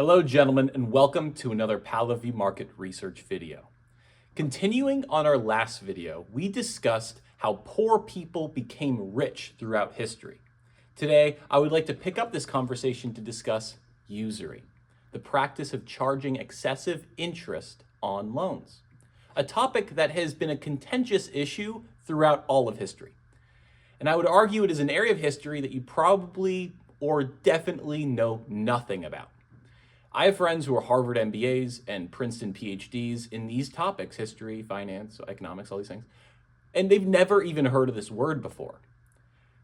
Hello, gentlemen, and welcome to another Pallavi Market Research video. Continuing on our last video, we discussed how poor people became rich throughout history. Today, I would like to pick up this conversation to discuss usury, the practice of charging excessive interest on loans, a topic that has been a contentious issue throughout all of history. And I would argue it is an area of history that you probably or definitely know nothing about. I have friends who are Harvard MBAs and Princeton PhDs in these topics, history, finance, economics, all these things, and they've never even heard of this word before.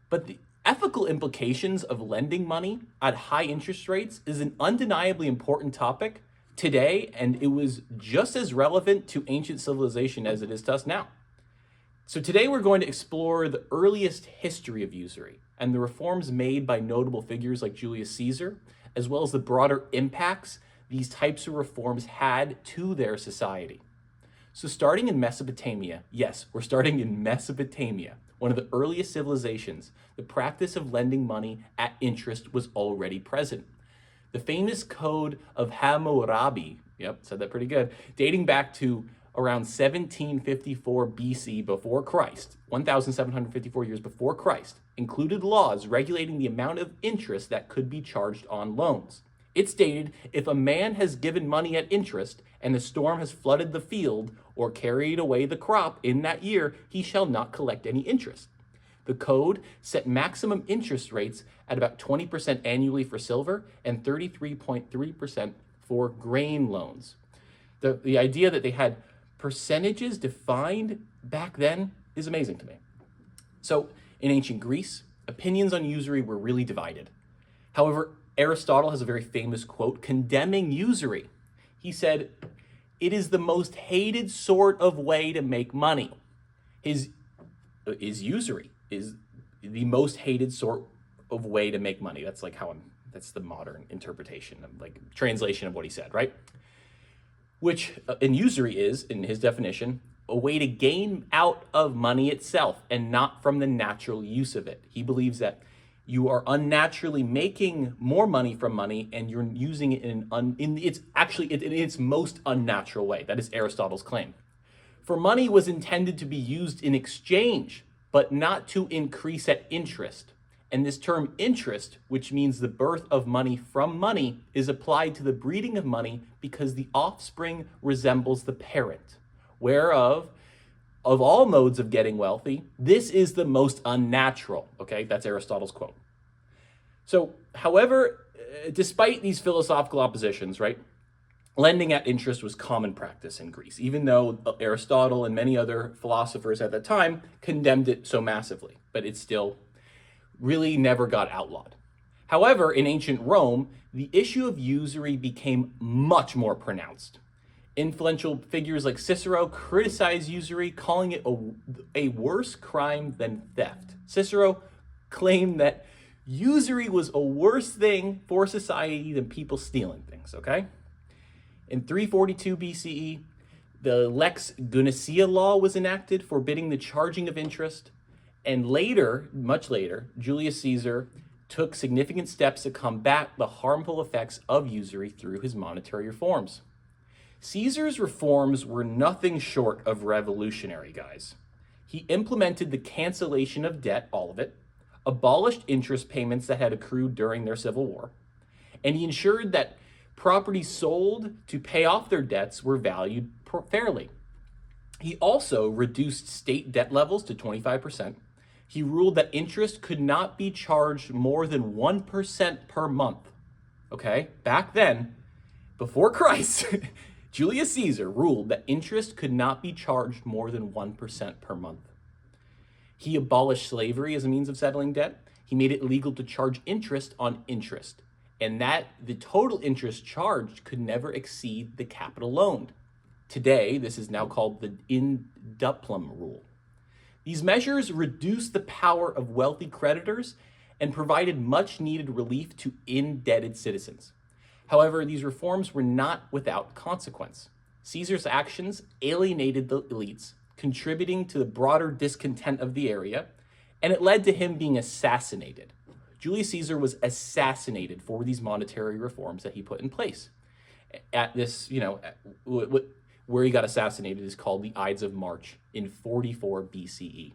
But the ethical implications of lending money at high interest rates is an undeniably important topic today, and it was just as relevant to ancient civilization as it is to us now. So today we're going to explore the earliest history of usury and the reforms made by notable figures like Julius Caesar, as well as the broader impacts these types of reforms had to their society. So starting in Mesopotamia, yes, we're starting in Mesopotamia, one of the earliest civilizations, the practice of lending money at interest was already present. The famous Code of Hammurabi, yep, said that pretty good, dating back to around 1754 BC before Christ, 1,754 years before Christ, included laws regulating the amount of interest that could be charged on loans. It stated, if a man has given money at interest and the storm has flooded the field or carried away the crop in that year, he shall not collect any interest. The code set maximum interest rates at about 20% annually for silver and 33.3% for grain loans. The idea that they had percentages defined back then is amazing to me. So in ancient Greece, opinions on usury were really divided. However, Aristotle has a very famous quote condemning usury. He said, "It is the most hated sort of way to make money." Usury is the most hated sort of way to make money. That's that's the modern interpretation of translation of what he said, right? Which in usury is, in his definition, a way to gain out of money itself and not from the natural use of it. He believes that you are unnaturally making more money from money and you're using it in its most unnatural way. That is Aristotle's claim. For money was intended to be used in exchange, but not to increase at interest. And this term interest, which means the birth of money from money, is applied to the breeding of money because the offspring resembles the parent, whereof, of all modes of getting wealthy, this is the most unnatural. Okay, that's Aristotle's quote. So, however, despite these philosophical oppositions, right, lending at interest was common practice in Greece, even though Aristotle and many other philosophers at that time condemned it so massively, but it's still really never got outlawed. However, in ancient Rome, the issue of usury became much more pronounced. Influential figures like Cicero criticized usury, calling it a worse crime than theft. Cicero claimed that usury was a worse thing for society than people stealing things, okay? In 342 BCE, the Lex Guniciia law was enacted, forbidding the charging of interest. And later, much later, Julius Caesar took significant steps to combat the harmful effects of usury through his monetary reforms. Caesar's reforms were nothing short of revolutionary, guys. He implemented the cancellation of debt, all of it, abolished interest payments that had accrued during their civil war, and he ensured that properties sold to pay off their debts were valued fairly. He also reduced state debt levels to 25%. He ruled that interest could not be charged more than 1% per month. Okay, back then, before Christ, Julius Caesar ruled that interest could not be charged more than 1% per month. He abolished slavery as a means of settling debt. He made it legal to charge interest on interest, and that the total interest charged could never exceed the capital loaned. Today, this is now called the Induplum rule. These measures reduced the power of wealthy creditors and provided much needed relief to indebted citizens. However, these reforms were not without consequence. Caesar's actions alienated the elites, contributing to the broader discontent of the area, and it led to him being assassinated. Julius Caesar was assassinated for these monetary reforms that he put in place. At this, where he got assassinated is called the Ides of March in 44 BCE.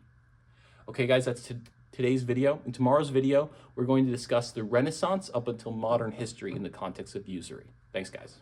Okay, guys, that's today's video. In tomorrow's video, we're going to discuss the Renaissance up until modern history in the context of usury. Thanks, guys.